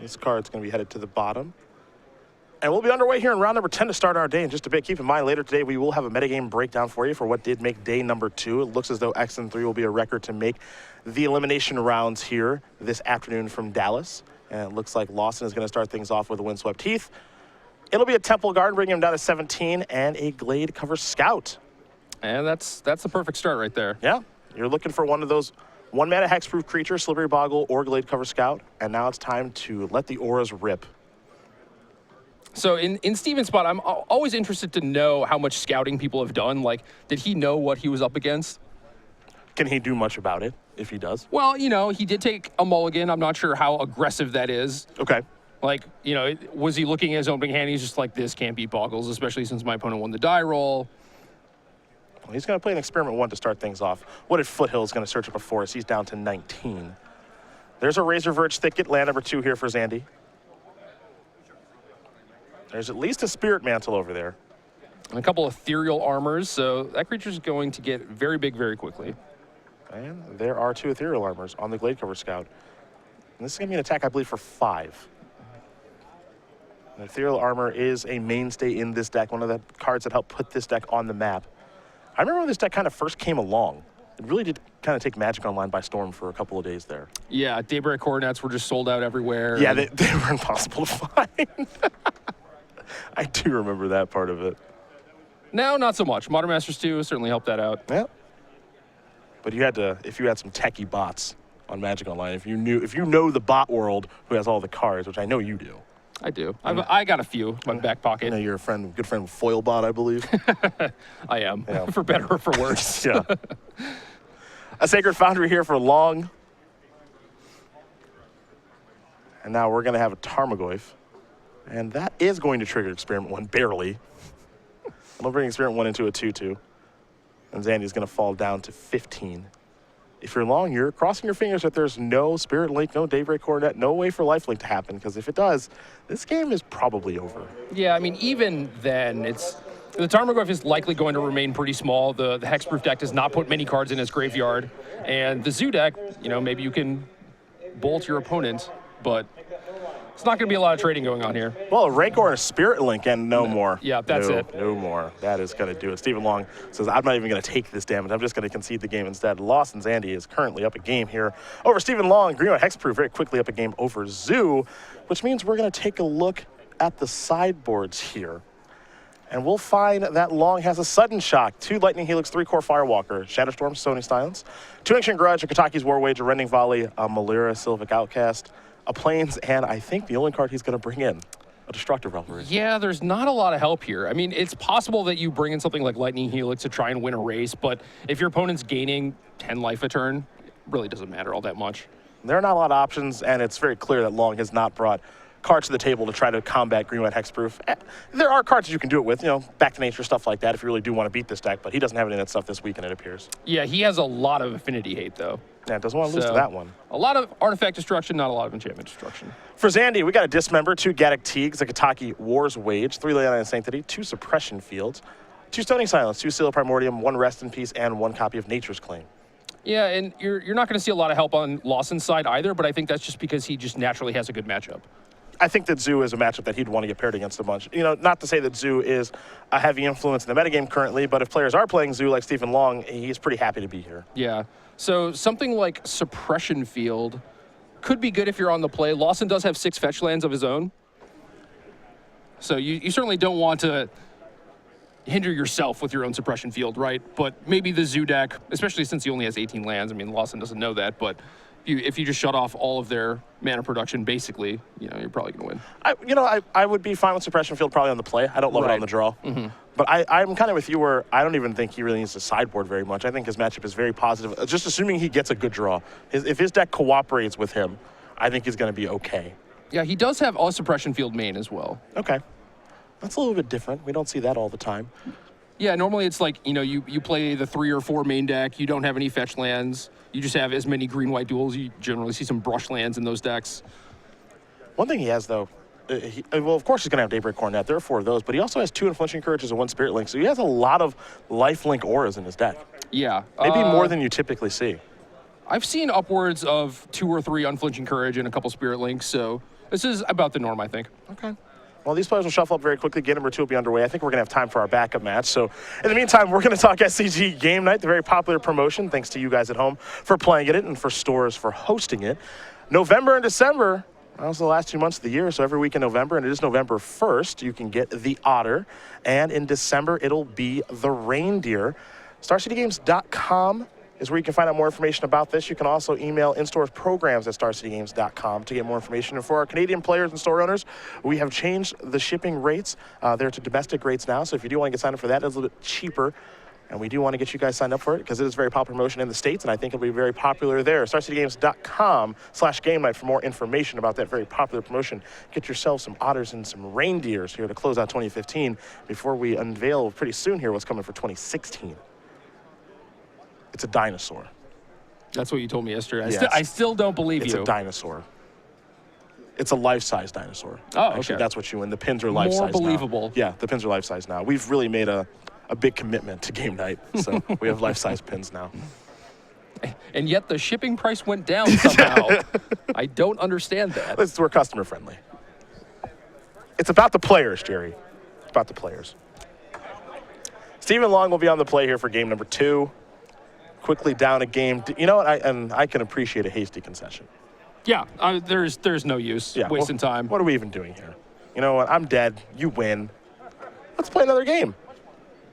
This card's going to be headed to the bottom. And we'll be underway here in round number 10 to start our day in just a bit. Keep in mind, later today, we will have a metagame breakdown for you for what did make day number 2. It looks as though X and 3 will be a record to make the elimination rounds here this afternoon from Dallas. And it looks like Lawson is going to start things off with a Windswept Heath. It'll be a Temple Guard, bringing him down to 17, and a Glade Cover Scout. And that's the perfect start right there. Yeah, you're looking for one of those 1-mana hexproof creatures, Slippery Boggle or Glade Cover Scout. And now it's time to let the auras rip. So in Steven's spot, I'm always interested to know how much scouting people have done. Like, did he know what he was up against? Can he do much about it if he does? Well, you know, he did take a mulligan. I'm not sure how aggressive that is. Okay. Like, you know, was he looking at his opening hand? He's just like, this can't beat Boggles, especially since my opponent won the die roll. Well, he's going to play an Experiment 1 to start things off. What if Foothill is going to search up a forest? He's down to 19. There's a Razor Verge Thicket, land number 2 here for Zandi. There's at least a Spirit Mantle over there. And a couple ethereal armors, so that creature's going to get very big very quickly. And there are 2 ethereal armors on the Glade Cover Scout. And this is going to be an attack, I believe, for 5. And ethereal armor is a mainstay in this deck, one of the cards that helped put this deck on the map. I remember when this deck kind of first came along. It really did kind of take Magic Online by storm for a couple of days there. Yeah, Daybreak Coordinates were just sold out everywhere. Yeah, they were impossible to find. I do remember that part of it. Now, not so much. Modern Masters 2 certainly helped that out. Yeah. But you had to, if you had some techie bots on Magic Online, if you know the bot world who has all the cards, which I know you do. I do. I got a few in my back pocket. I know you're a friend, good friend with Foilbot, I believe. I am, yeah. For better or for worse. Yeah. A Sacred Foundry here for Long. And now we're going to have a Tarmogoyf. And that is going to trigger Experiment 1, barely. I'll bring Experiment 1 into a 2-2. And Zandy's going to fall down to 15. If you're Long, you're crossing your fingers that there's no Spirit Link, no Daybreak Coronet, no way for Lifelink to happen, because if it does, this game is probably over. Yeah, I mean, even then, the Tarmogoyf is likely going to remain pretty small. The Hexproof deck does not put many cards in his graveyard. And the Zoo deck, you know, maybe you can bolt your opponent, but it's not going to be a lot of trading going on here. Well, a Rancor and a Spirit Link and no more. Yeah, that's it. No more. That is going to do it. Stephen Long says, I'm not even going to take this damage. I'm just going to concede the game instead. Lawson Zandi is currently up a game here over Stephen Long. Green-White Hexproof very quickly up a game over Zoo, which means we're going to take a look at the sideboards here. And we'll find that Long has a Sudden Shock, 2 Lightning Helix, 3 Core Firewalker, Shatterstorm, Sony Silence, 2 Ancient Grudge, a Kataki's War Wage, a Rending Volley, a Malira, Sylvic Outcast, a Plains, and I think the only card he's going to bring in, a Destructive Revelry. Yeah, there's not a lot of help here. I mean, it's possible that you bring in something like Lightning Helix to try and win a race, but if your opponent's gaining 10 life a turn, it really doesn't matter all that much. There are not a lot of options, and it's very clear that Long has not brought cards to the table to try to combat Green-White Hexproof. There are cards that you can do it with, you know, Back to Nature, stuff like that, if you really do want to beat this deck, but he doesn't have any of that stuff this weekend, it appears. Yeah, he has a lot of affinity hate, though. Yeah, doesn't want to lose to that one. A lot of artifact destruction, not a lot of enchantment destruction. For Zandi, we got a Dismember, 2 Gaddock Teagues, a Kataki War's Wage, 3 Leonine Sanctity, 2 Suppression Fields, 2 Stony Silence, 2 Seal of Primordium, 1 Rest in Peace, and 1 copy of Nature's Claim. Yeah, and you're not going to see a lot of help on Lawson's side either, but I think that's just because he just naturally has a good matchup. I think that Zoo is a matchup that he'd want to get paired against a bunch. You know, not to say that Zoo is a heavy influence in the metagame currently, but if players are playing Zoo like Stephen Long, he's pretty happy to be here. Yeah, so something like Suppression Field could be good if you're on the play. Lawson does have 6 fetch lands of his own. So you certainly don't want to hinder yourself with your own Suppression Field, right? But maybe the Zoo deck, especially since he only has 18 lands, I mean, Lawson doesn't know that, but if you just shut off all of their mana production, basically, you know, you're probably going to win. I would be fine with Suppression Field probably on the play. I don't love it on the draw. But I'm kind of with you where I don't even think he really needs to sideboard very much. I think his matchup is very positive, just assuming he gets a good draw. If his deck cooperates with him, I think he's going to be okay. Yeah, he does have a Suppression Field main as well. Okay. That's a little bit different. We don't see that all the time. Yeah, normally it's like, you know, you play the 3 or 4 main deck, you don't have any fetch lands, you just have as many green-white duels, you generally see some brush lands in those decks. One thing he has, though, well, of course he's going to have Daybreak Coronet, there are 4 of those, but he also has 2 Unflinching Courages and 1 Spirit Link, so he has a lot of lifelink auras in his deck. Yeah. Maybe more than you typically see. I've seen upwards of 2 or 3 Unflinching Courage and a couple Spirit Links, so this is about the norm, I think. Okay. Well, these players will shuffle up very quickly. Game number 2 will be underway. I think we're going to have time for our backup match. So in the meantime, we're going to talk SCG Game Night, the very popular promotion. Thanks to you guys at home for playing it and for stores for hosting it. November and December, those are the last 2 months of the year. So every week in November, and it is November 1st, you can get the Otter. And in December, it'll be the Reindeer. StarCityGames.com is where you can find out more information about this. You can also email in-store programs at starcitygames.com to get more information. And for our Canadian players and store owners, we have changed the shipping rates. They're to domestic rates now, so if you do want to get signed up for that, it's a little bit cheaper. And we do want to get you guys signed up for it because it is a very popular promotion in the States, and I think it'll be very popular there. StarCityGames.com/game night for more information about that very popular promotion. Get yourself some Otters and some Reindeers here to close out 2015 before we unveil pretty soon here what's coming for 2016. It's a dinosaur. That's what you told me yesterday. Yes. I still don't believe It's you. a dinosaur. It's a life-size dinosaur. Oh, Actually, okay. that's what you win. The pins are life-size now. More believable. Yeah, the pins are life-size now. We've really made a big commitment to game night, so we have life-size pins now. And yet the shipping price went down somehow. I don't understand that. We're customer-friendly. It's about the players, Jerry. It's about the players. Stephen Long will be on the play here for game number 2. Quickly down a game. You know what? I can appreciate a hasty concession. Yeah, there's no use wasting time. What are we even doing here? You know what? I'm dead. You win. Let's play another game.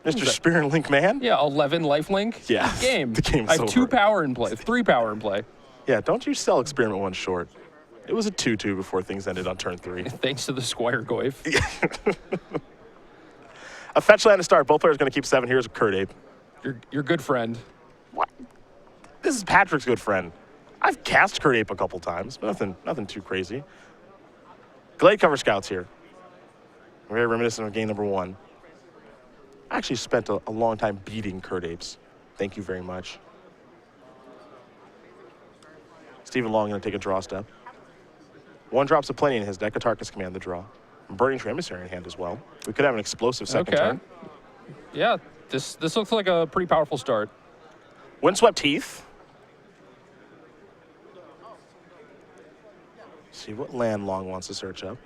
Mr. Spirit Link Man? Yeah, 11 lifelink. Yeah. Game. The game's I have over. 2 power in play, 3 power in play. Yeah, don't you sell Experiment 1 short. It was a 2-2 before things ended on turn 3. Thanks to the Squire Goyf. A fetch land to start. Both players going to keep 7. Here's a Kurt Ape. Your good friend. What? This is Patrick's good friend. I've cast Kurt Ape a couple times, but nothing too crazy. Glade Cover Scouts here. Very reminiscent of game number 1. I actually spent a long time beating Kurt Apes. Thank you very much. Stephen Long going to take a draw step. 1 drops of plenty in his deck. Atarka's Command the draw. Burning Tree Emissary in hand as well. We could have an explosive second turn. Yeah, this looks like a pretty powerful start. Windswept Heath. See what land Long wants to search up.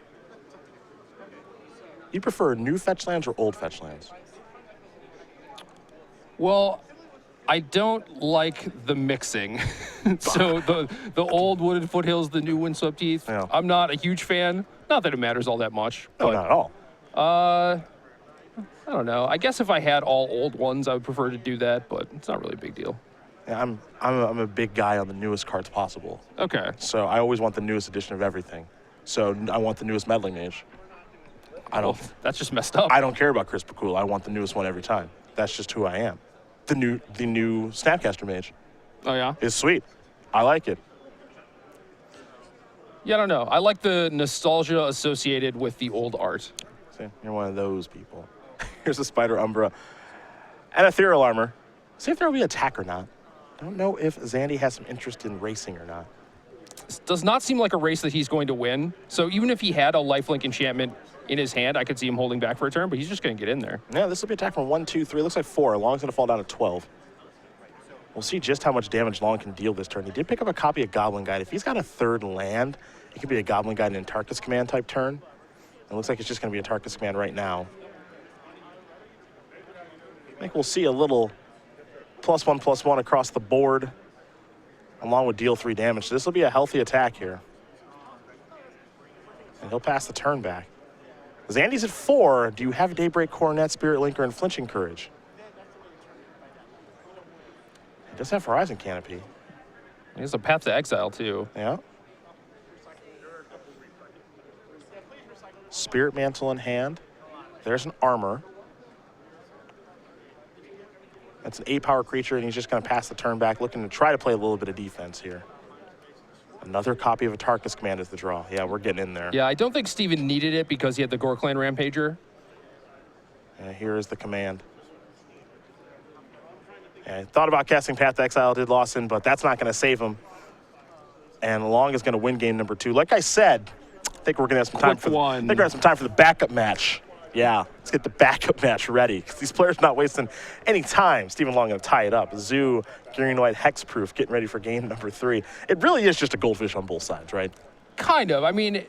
You prefer new fetch lands or old fetch lands? Well, I don't like the mixing. So the old Wooded Foothills, the new Windswept Heath, Yeah. I'm not a huge fan. Not that it matters all that much. No, but, not at all. I don't know. I guess if I had all old ones, I would prefer to do that, but it's not really a big deal. Yeah, I'm a big guy on the newest cards possible. Okay. So I always want the newest edition of everything. So I want the newest Meddling Mage. Well, that's just messed up. I don't care about Chris Pakula. I want the newest one every time. That's just who I am. The new Snapcaster Mage Oh, yeah? is sweet. I like it. Yeah, I don't know. I like the nostalgia associated with the old art. See, you're one of those people. Here's a Spider Umbra and Ethereal Armor. See if there will be attack or not. Don't know if Zandi has some interest in racing or not. This does not seem like a race that he's going to win. So even if he had a lifelink enchantment in his hand, I could see him holding back for a turn, but he's just going to get in there. Yeah, this will be attack from 1, 2, 3. Looks like 4. Long's going to fall down to 12. We'll see just how much damage Long can deal this turn. He did pick up a copy of Goblin Guide. If he's got a 3rd land, it could be a Goblin Guide and Antarctus Command type turn. It looks like it's just going to be Antarctus Command right now. I think we'll see a little +1/+1 across the board, along with deal 3 damage. So this will be a healthy attack here. And he'll pass the turn back. Zandy's at 4. Do you have Daybreak Coronet, Spirit Linker, and Flinching Courage? He does have Horizon Canopy. He has a Path to Exile, too. Yeah. Spirit Mantle in hand. There's an Armor. That's an 8-power creature, and he's just going to pass the turn back, looking to try to play a little bit of defense here. Another copy of Atarka's Command is the draw. Yeah, we're getting in there. Yeah, I don't think Steven needed it because he had the Gorklan Rampager. And here is the command. And thought about casting Path to Exile, did Lawson, but that's not going to save him. And Long is going to win game number 2. Like I said, I think we're going to have some time for the backup match. Yeah, let's get the backup match ready because these players are not wasting any time. Stephen Long going to tie it up. Zoo, green and white hexproof, getting ready for game number 3. It really is just a goldfish on both sides, right? Kind of. I mean,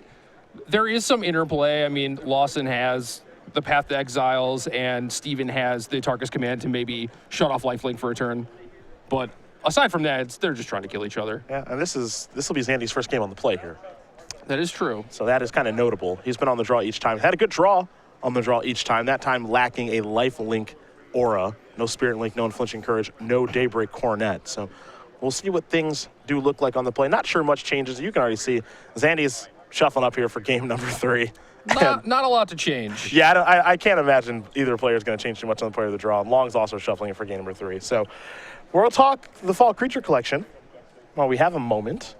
there is some interplay. I mean, Lawson has the Path to Exiles, and Steven has the Tarkus command to maybe shut off lifelink for a turn. But aside from that, they're just trying to kill each other. Yeah, and this will be Zandi's first game on the play here. That is true. So that is kind of notable. He's been on the draw each time. Had a good draw on the draw each time. That time lacking a lifelink aura. No Spirit Link, no Unflinching Courage, no Daybreak Coronet. So we'll see what things do look like on the play. Not sure much changes. You can already see Zandi's shuffling up here for game number 3. Not a lot to change. Yeah, I can't imagine either player is going to change too much on the play of the draw. Long's also shuffling it for game number 3. So we'll talk the Fall Creature Collection while we have a moment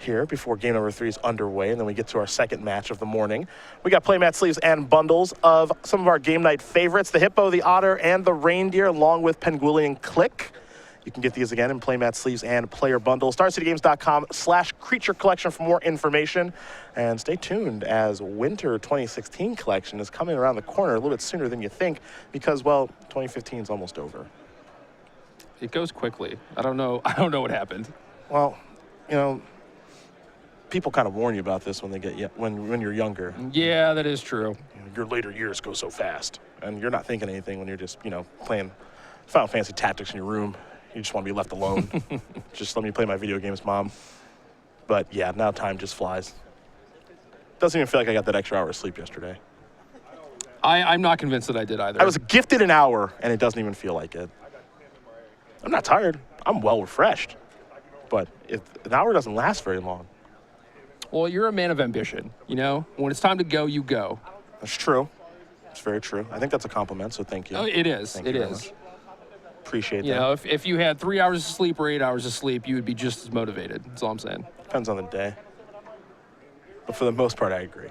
here before game number 3 is underway, and then we get to our second match of the morning. We got playmat sleeves and bundles of some of our game night favorites, the Hippo, the Otter, and the Reindeer, along with Penguillian Click. You can get these again in playmat sleeves and player bundles. StarCityGames.com/creature collection for more information. And stay tuned as Winter 2016 collection is coming around the corner a little bit sooner than you think because, well, 2015 is almost over. It goes quickly. I don't know what happened. Well, you know, people kind of warn you about this when they get when you're younger. Yeah, that is true. Your later years go so fast, and you're not thinking anything when you're just, playing Final Fantasy Tactics in your room. You just want to be left alone. Just let me play my video games, Mom. But yeah, now time just flies. Doesn't even feel like I got that extra hour of sleep yesterday. I'm not convinced that I did either. I was gifted an hour, and it doesn't even feel like it. I'm not tired. I'm well refreshed. But if an hour doesn't last very long. Well, you're a man of ambition, When it's time to go, you go. That's true. It's very true. I think that's a compliment, so thank you. Oh, it is. Thank it you very is. much. Appreciate that. If you had 3 hours of sleep or 8 hours of sleep, you would be just as motivated. That's all I'm saying. Depends on the day. But for the most part, I agree.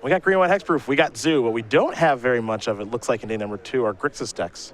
We got green, white, hexproof. We got Zoo. What we don't have very much of, it looks like in day number 2, are Grixis decks.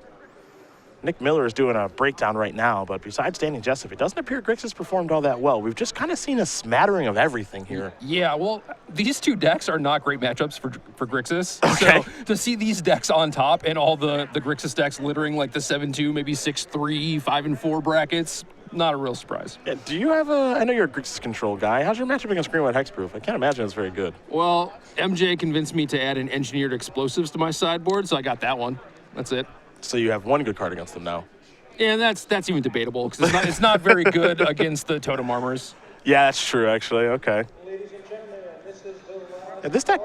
Nick Miller is doing a breakdown right now, but besides Danny Jessup, it doesn't appear Grixis performed all that well. We've just kind of seen a smattering of everything here. Yeah, well, these two decks are not great matchups for Grixis. Okay. So to see these decks on top and all the Grixis decks littering like the 7-2, maybe 6-3, 5-4 brackets, not a real surprise. Yeah, do you have I know you're a Grixis control guy. How's your matchup against green, white, hexproof? I can't imagine it's very good. Well, MJ convinced me to add an engineered explosives to my sideboard, so I got that one. That's it. So you have one good card against them now. Yeah, that's even debatable because it's not very good against the totem armors. Yeah, that's true, actually. Okay. Yeah, this deck,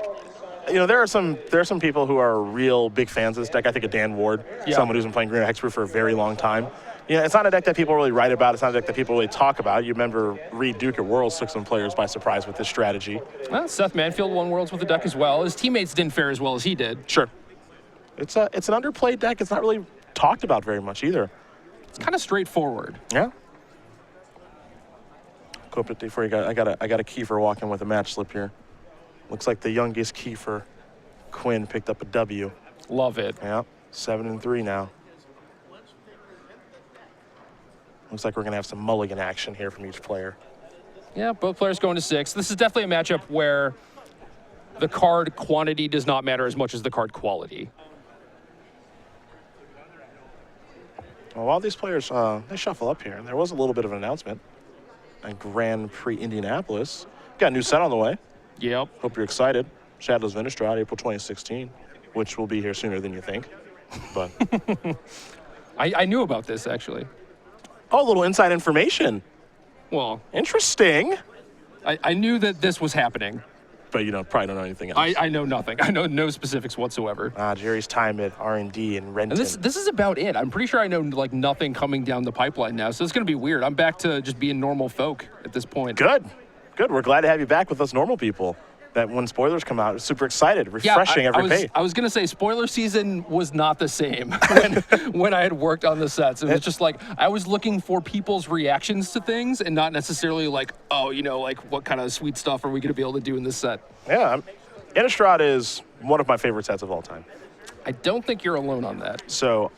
there are some people who are real big fans of this deck. I think of Dan Ward, someone who's been playing green hexproof for a very long time. It's not a deck that people really write about. It's not a deck that people really talk about. You remember Reed Duke at Worlds took some players by surprise with this strategy. Well, Seth Manfield won Worlds with the deck as well. His teammates didn't fare as well as he did. Sure. It's an underplayed deck. It's not really talked about very much either. It's kind of straightforward. Yeah. Go up before you I got a Kiefer walking with a match slip here. Looks like the youngest Kiefer, Quinn, picked up a W. Love it. Yeah, 7-3 now. Looks like we're gonna have some mulligan action here from each player. Yeah, both players going to 6. This is definitely a matchup where the card quantity does not matter as much as the card quality. Well, while these players, they shuffle up here, there was a little bit of an announcement at Grand Prix Indianapolis. Got a new set on the way. Yep. Hope you're excited. Shadows of Innistrad, April 2016, which will be here sooner than you think. But I knew about this, actually. Oh, a little inside information. Well, interesting. I knew that this was happening. But probably don't know anything else. I know nothing. I know no specifics whatsoever. Jerry's time at R&D and Renton. And this is about it. I'm pretty sure I know like nothing coming down the pipeline now, so it's going to be weird. I'm back to just being normal folk at this point. Good. We're glad to have you back with us normal people. That when spoilers come out, super excited, refreshing every page. I was going to say spoiler season was not the same when I had worked on the sets. It was just like I was looking for people's reactions to things and not necessarily like, like what kind of sweet stuff are we going to be able to do in this set? Yeah, Innistrad is one of my favorite sets of all time. I don't think you're alone on that. So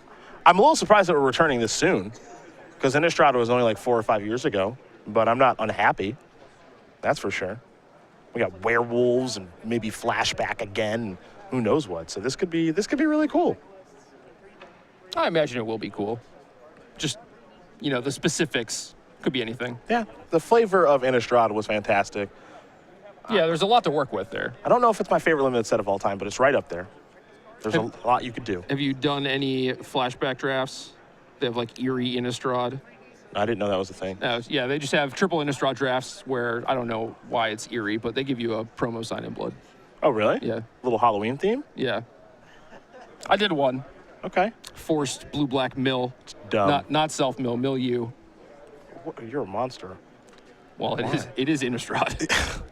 I'm a little surprised that we're returning this soon because Innistrad was only like 4 or 5 years ago, but I'm not unhappy. That's for sure. We got werewolves and maybe flashback again. Who knows what? So this could be really cool. I imagine it will be cool. Just, the specifics could be anything. Yeah, the flavor of Innistrad was fantastic. Yeah, there's a lot to work with there. I don't know if it's my favorite limited set of all time, but it's right up there. There's a lot you could do. Have you done any flashback drafts? They have like Eerie Innistrad. I didn't know that was a thing. Yeah, they just have triple Innistrad drafts where I don't know why it's Eerie, but they give you a promo sign in blood. Oh, really? Yeah. Little Halloween theme? Yeah. I did one. Okay. Forced blue-black mill. Dumb. Not self-mill, mill you. You're a monster. Well, it is Innistrad.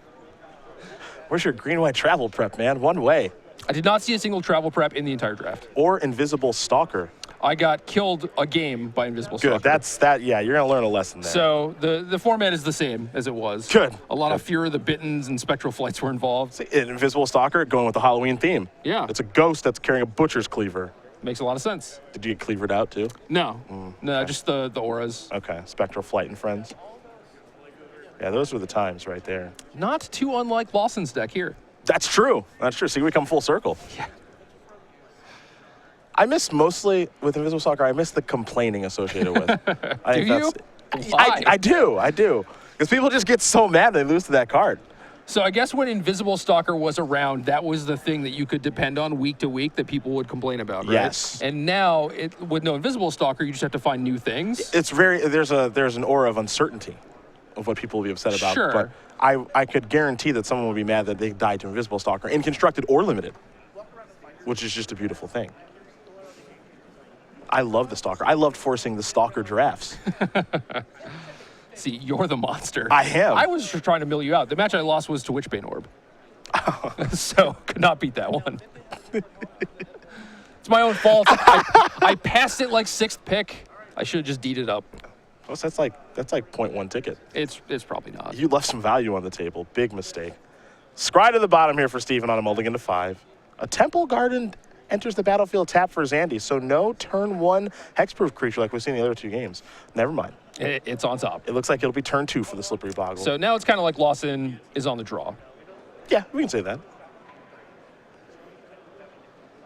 Where's your green-white travel prep, man? One way. I did not see a single travel prep in the entire draft. Or Invisible Stalker. I got killed a game by Invisible Stalker. Good. Yeah, you're going to learn a lesson there. So the format is the same as it was. Good. A lot of Fear of the Bittens and Spectral Flights were involved. See, Invisible Stalker going with the Halloween theme. Yeah. It's a ghost that's carrying a butcher's cleaver. Makes a lot of sense. Did you get cleavered out too? No. No, just the auras. Okay. Spectral Flight and Friends. Yeah, those were the times right there. Not too unlike Lawson's deck here. That's true. See, we come full circle. Yeah. I miss mostly, with Invisible Stalker, I miss the complaining associated with it. Do you? Why? I do. Because people just get so mad they lose to that card. So I guess when Invisible Stalker was around, that was the thing that you could depend on week to week that people would complain about, right? Yes. And now, with no Invisible Stalker, you just have to find new things. There's an aura of uncertainty of what people will be upset about. Sure. But I could guarantee that someone would be mad that they died to Invisible Stalker in constructed or limited, which is just a beautiful thing. I love the Stalker. I loved forcing the Stalker drafts. See, you're the monster. I am. I was just trying to mill you out. The match I lost was to Witchbane Orb. So, could not beat that one. It's my own fault. I passed it like 6th pick. I should have just D'd it up. Oh, so that's like 0.1 ticket. It's probably not. You left some value on the table. Big mistake. Scry to the bottom here for Steven on a mulligan to 5. A Temple Garden enters the battlefield tapped for Zandi, so no turn 1 hexproof creature like we've seen in the other 2 games. Never mind. It's on top. It looks like it'll be turn 2 for the Slippery Boggle. So now it's kind of like Lawson is on the draw. Yeah, we can say that.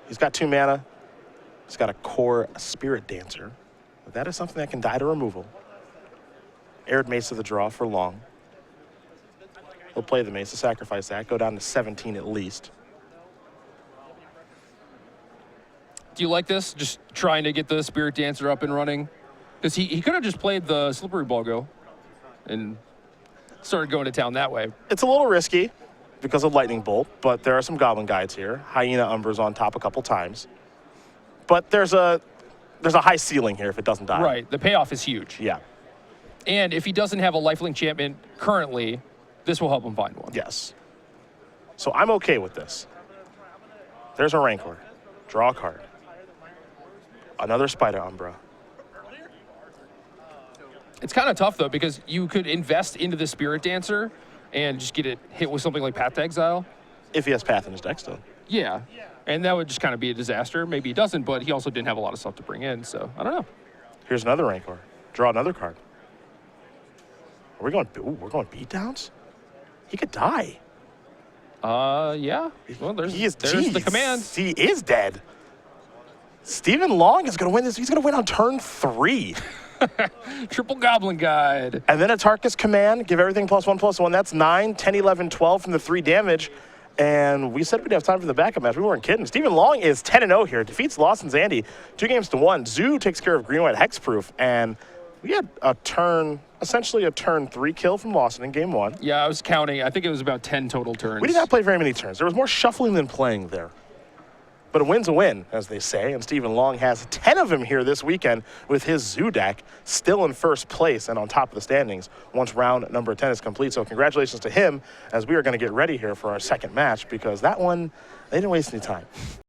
He's got 2 mana. He's got a core Spirit Dancer. That is something that can die to removal. Arid Mace to the draw for long. He'll play the Mace to sacrifice that, go down to 17 at least. Do you like this? Just trying to get the Spirit Dancer up and running? Because he could have just played the Slippery Boggle and started going to town that way. It's a little risky because of Lightning Bolt, but there are some Goblin Guides here. Hyena Umber's on top a couple times. But there's a high ceiling here if it doesn't die. Right. The payoff is huge. Yeah. And if he doesn't have a lifelink enchantment currently, this will help him find one. Yes. So I'm okay with this. There's a Rancor. Draw a card. Another Spider Umbra. It's kind of tough, though, because you could invest into the Spirit Dancer and just get it hit with something like Path to Exile. If he has Path in his deck still. Yeah. And that would just kind of be a disaster. Maybe he doesn't, but he also didn't have a lot of stuff to bring in, so I don't know. Here's another Rancor. Draw another card. Are we going, we're going beatdowns? He could die. Yeah. Well, there's the command. He is dead. Stephen Long is going to win this. He's going to win on turn 3. Triple Goblin Guide. And then a Tarkus command. Give everything +1/+1. That's 9, 10, 11, 12 from the 3 damage. And we said we'd have time for the backup match. We weren't kidding. Stephen Long is 10-0 here. Defeats Lawson Zandi 2-1. Zoo takes care of Green-White Hexproof. And we had essentially a turn 3 kill from Lawson in game 1. Yeah, I was counting. I think it was about 10 total turns. We did not play very many turns. There was more shuffling than playing there. But a win's a win, as they say, and Stephen Long has 10 of them here this weekend with his Zoo deck, still in first place and on top of the standings once round number 10 is complete. So congratulations to him, as we are going to get ready here for our second match, because that one, they didn't waste any time.